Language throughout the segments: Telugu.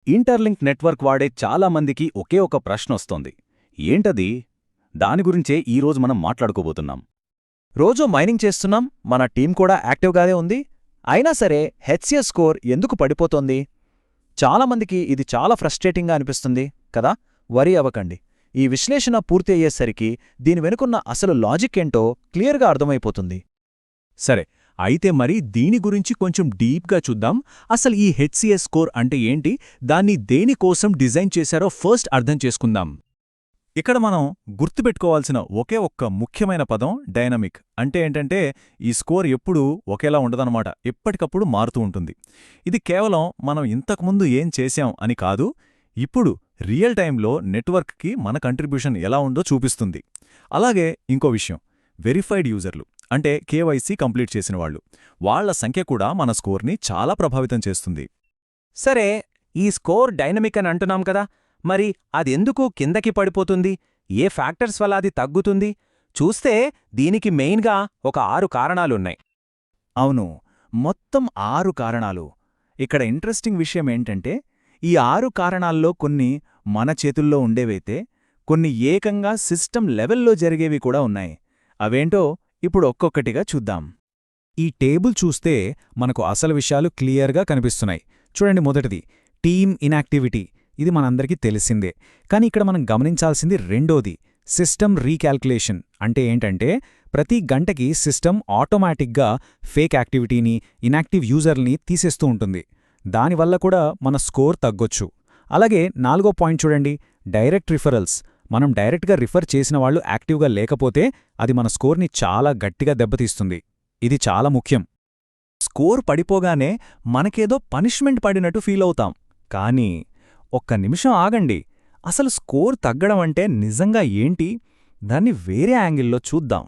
ఇంటర్లింక్ నెట్వర్క్ వాడే చాలా మందికి ఒకే ఒక ప్రశ్నొస్తోంది. ఏంటది? దాని గురించే ఈరోజు మనం మాట్లాడుకోబోతున్నాం. రోజూ మైనింగ్ చేస్తున్నాం, మన టీం కూడా యాక్టివ్గానే ఉంది. అయినా సరే హెచ్సిఎస్ స్కోర్ ఎందుకు పడిపోతోంది? చాలామందికి ఇది చాలా ఫ్రస్ట్రేటింగ్గా అనిపిస్తుంది కదా. వరీ అవ్వకండి. ఈ విశ్లేషణ పూర్తి అయ్యేసరికి దీని వెనుకున్న అసలు లాజిక్ ఏంటో క్లియర్గా అర్థమైపోతుంది. సరే, అయితే మరి దీని గురించి కొంచెం డీప్గా చూద్దాం. అసలు ఈ హెచ్సిఎస్ స్కోర్ అంటే ఏంటి, దాన్ని దేనికోసం డిజైన్ చేశారో ఫస్ట్ అర్థం చేసుకుందాం. ఇక్కడ మనం గుర్తుపెట్టుకోవాల్సిన ఒకే ఒక్క ముఖ్యమైన పదం డైనమిక్. అంటే ఏంటంటే ఈ స్కోర్ ఎప్పుడూ ఒకేలా ఉండదన్నమాట, ఎప్పటికప్పుడు మారుతూ ఉంటుంది. ఇది కేవలం మనం ఇంతకుముందు ఏం చేశాం అని కాదు, ఇప్పుడు రియల్ టైంలో నెట్వర్క్కి మన కంట్రిబ్యూషన్ ఎలా ఉందో చూపిస్తుంది. అలాగే ఇంకో విషయం, వెరిఫైడ్ యూజర్లు అంటే కేవైసీ కంప్లీట్ చేసినవాళ్లు, వాళ్ల సంఖ్య కూడా మన స్కోర్ని చాలా ప్రభావితం చేస్తుంది. సరే, ఈ స్కోర్ డైనమిక్ అని అంటున్నాం కదా, మరి అదెందుకు కిందకి పడిపోతుంది? ఏ ఫ్యాక్టర్స్ వల్ల అది తగ్గుతుంది? చూస్తే దీనికి మెయిన్గా ఒక 6 కారణాలున్నాయి. అవును, మొత్తం 6 కారణాలు. ఇక్కడ ఇంట్రెస్టింగ్ విషయం ఏంటంటే ఈ 6 కారణాల్లో కొన్ని మన చేతుల్లో ఉండేవైతే, కొన్ని ఏకంగా సిస్టమ్ లెవెల్లో జరిగేవి కూడా ఉన్నాయి. అవేంటో ఇప్పుడు ఒక్కొక్కటిగా చూద్దాం. ఈ టేబుల్ చూస్తే మనకు అసలు విషయాలు క్లియర్గా కనిపిస్తున్నాయి. చూడండి, మొదటిది టీమ్ ఇన్యాక్టివిటీ. ఇది మనందరికీ తెలిసిందే, కానీ ఇక్కడ మనం గమనించాల్సింది రెండోది, సిస్టమ్ రీకాల్కులేషన్. అంటే ఏంటంటే ప్రతి గంటకి సిస్టమ్ ఆటోమేటిక్గా ఫేక్ యాక్టివిటీని, ఇన్యాక్టివ్ యూజర్ని తీసేస్తూ ఉంటుంది. దానివల్ల కూడా మన స్కోర్ తగ్గొచ్చు. అలాగే 4వ పాయింట్ చూడండి, డైరెక్ట్ రిఫరల్స్. మనం డైరెక్ట్గా రిఫర్ చేసిన వాళ్ళు యాక్టివ్గా లేకపోతే అది మన స్కోర్ని చాలా గట్టిగా దెబ్బతీస్తుంది. ఇది చాలా ముఖ్యం. స్కోర్ పడిపోగానే మనకేదో పనిష్మెంట్ పడినట్టు ఫీలవుతాం. కానీ ఒక్క నిమిషం ఆగండి, అసలు స్కోర్ తగ్గడం అంటే నిజంగా ఏంటి? దాన్ని వేరే యాంగిల్లో చూద్దాం.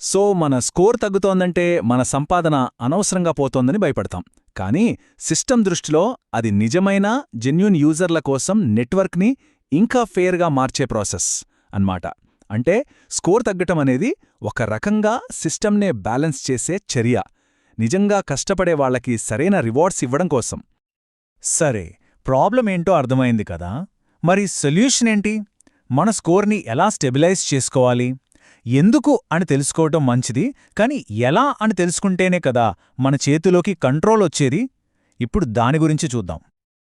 సో మన స్కోర్ తగ్గుతోందంటే మన సంపాదన అనవసరంగా పోతోందని భయపడతాం. కానీ సిస్టమ్ దృష్టిలో అది నిజమైన జెన్యూన్ యూజర్ల కోసం నెట్వర్క్ని ఇంకా ఫేర్గా మార్చే ప్రాసెస్ అన్నమాట. అంటే స్కోర్ తగ్గటం అనేది ఒక రకంగా సిస్టమ్నే బ్యాలెన్స్ చేసే చర్య, నిజంగా కష్టపడే వాళ్లకి సరైన రివార్డ్స్ ఇవ్వడం కోసం. సరే, ప్రాబ్లం ఏంటో అర్థమైంది కదా. మరి సొల్యూషన్ ఏంటి? మన స్కోర్ని ఎలా స్టెబిలైజ్ చేసుకోవాలి? ఎందుకు అని తెలుసుకోవటం మంచిది, కానీ ఎలా అని తెలుసుకుంటేనే కదా మన చేతిలోకి కంట్రోల్ వచ్చేది. ఇప్పుడు దాని గురించి చూద్దాం.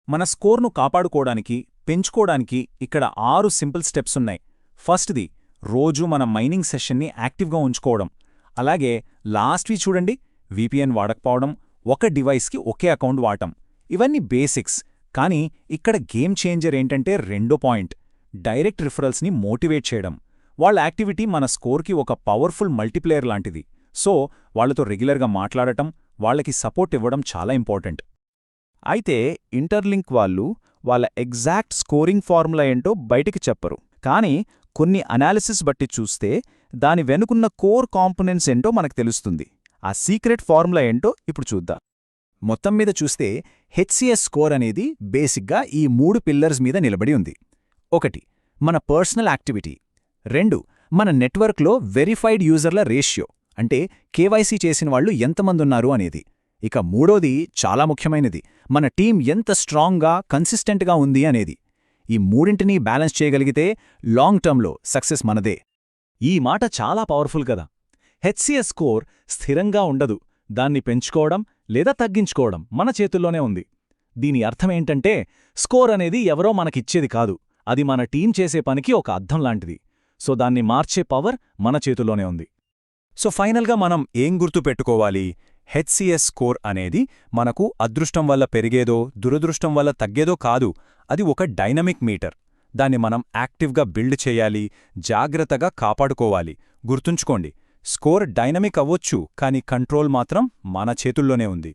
మన స్కోర్ను కాపాడుకోవడానికి, పెంచుకోవడానికి ఇక్కడ 6 సింపుల్ స్టెప్స్ ఉన్నాయి. ఫస్ట్ది, రోజూ మన మైనింగ్ సెషన్ని యాక్టివ్గా ఉంచుకోవడం. అలాగే లాస్ట్వి చూడండి, విపిఎన్ వాడకపోవడం, ఒక డివైస్కి ఒకే అకౌంట్ వాడటం. ఇవన్నీ బేసిక్స్. కానీ ఇక్కడ గేమ్ చేంజర్ ఏంటంటే రెండో పాయింట్, డైరెక్ట్ రిఫరల్స్ని మోటివేట్ చేయడం. వాళ్ళ యాక్టివిటీ మన స్కోర్కి ఒక పవర్ఫుల్ మల్టీప్లేయర్ లాంటిది. సో వాళ్లతో రెగ్యులర్గా మాట్లాడటం, వాళ్లకి సపోర్ట్ ఇవ్వడం చాలా ఇంపార్టెంట్. అయితే ఇంటర్లింక్ వాళ్ళు వాళ్ళ ఎగ్జాక్ట్ స్కోరింగ్ ఫార్ములా ఏంటో బయటికి చెప్పరు, కానీ కొన్ని అనాలిసిస్ బట్టి చూస్తే దాని వెనుకున్న కోర్ కాంపోనెంట్స్ ఏంటో మనకు తెలుస్తుంది. ఆ సీక్రెట్ ఫార్ములా ఏంటో ఇప్పుడు చూద్దాం. మొత్తం మీద చూస్తే హెచ్సిఎస్ స్కోర్ అనేది బేసిక్గా ఈ 3 పిల్లర్స్ మీద నిలబడి ఉంది. 1, మన పర్సనల్ యాక్టివిటీ. 2, మన నెట్వర్క్లో వెరిఫైడ్ యూజర్ల రేషియో, అంటే కేవైసీ చేసిన వాళ్ళు ఎంతమందున్నారు అనేది. ఇక మూడోది చాలా ముఖ్యమైనది, మన టీం ఎంత స్ట్రాంగ్గా, కన్సిస్టెంట్గా ఉంది అనేది. ఈ మూడింటినీ బ్యాలెన్స్ చేయగలిగితే లాంగ్ టర్మ్లో సక్సెస్ మనదే. ఈ మాట చాలా పవర్ఫుల్ కదా. హెచ్సిఎస్ స్కోర్ స్థిరంగా ఉండదు, దాన్ని పెంచుకోవడం లేదా తగ్గించుకోవడం మన చేతుల్లోనే ఉంది. దీని అర్థమేంటంటే స్కోర్ అనేది ఎవరో మనకిచ్చేది కాదు, అది మన టీం చేసే పనికి ఒక అద్దం లాంటిది. సో దాన్ని మార్చే పవర్ మన చేతుల్లోనే ఉంది. సో ఫైనల్గా మనం ఏం గుర్తుపెట్టుకోవాలి? హెచ్సిఎస్ స్కోర్ అనేది మనకు అదృష్టం వల్ల పెరిగేదో, దురదృష్టం వల్ల తగ్గేదో కాదు. అది ఒక డైనమిక్ మీటర్. దాన్ని మనం యాక్టివ్గా బిల్డ్ చేయాలి, జాగ్రత్తగా కాపాడుకోవాలి. గుర్తుంచుకోండి, స్కోర్ డైనమిక్ అవ్వొచ్చు, కానీ కంట్రోల్ మాత్రం మన చేతుల్లోనే ఉంది.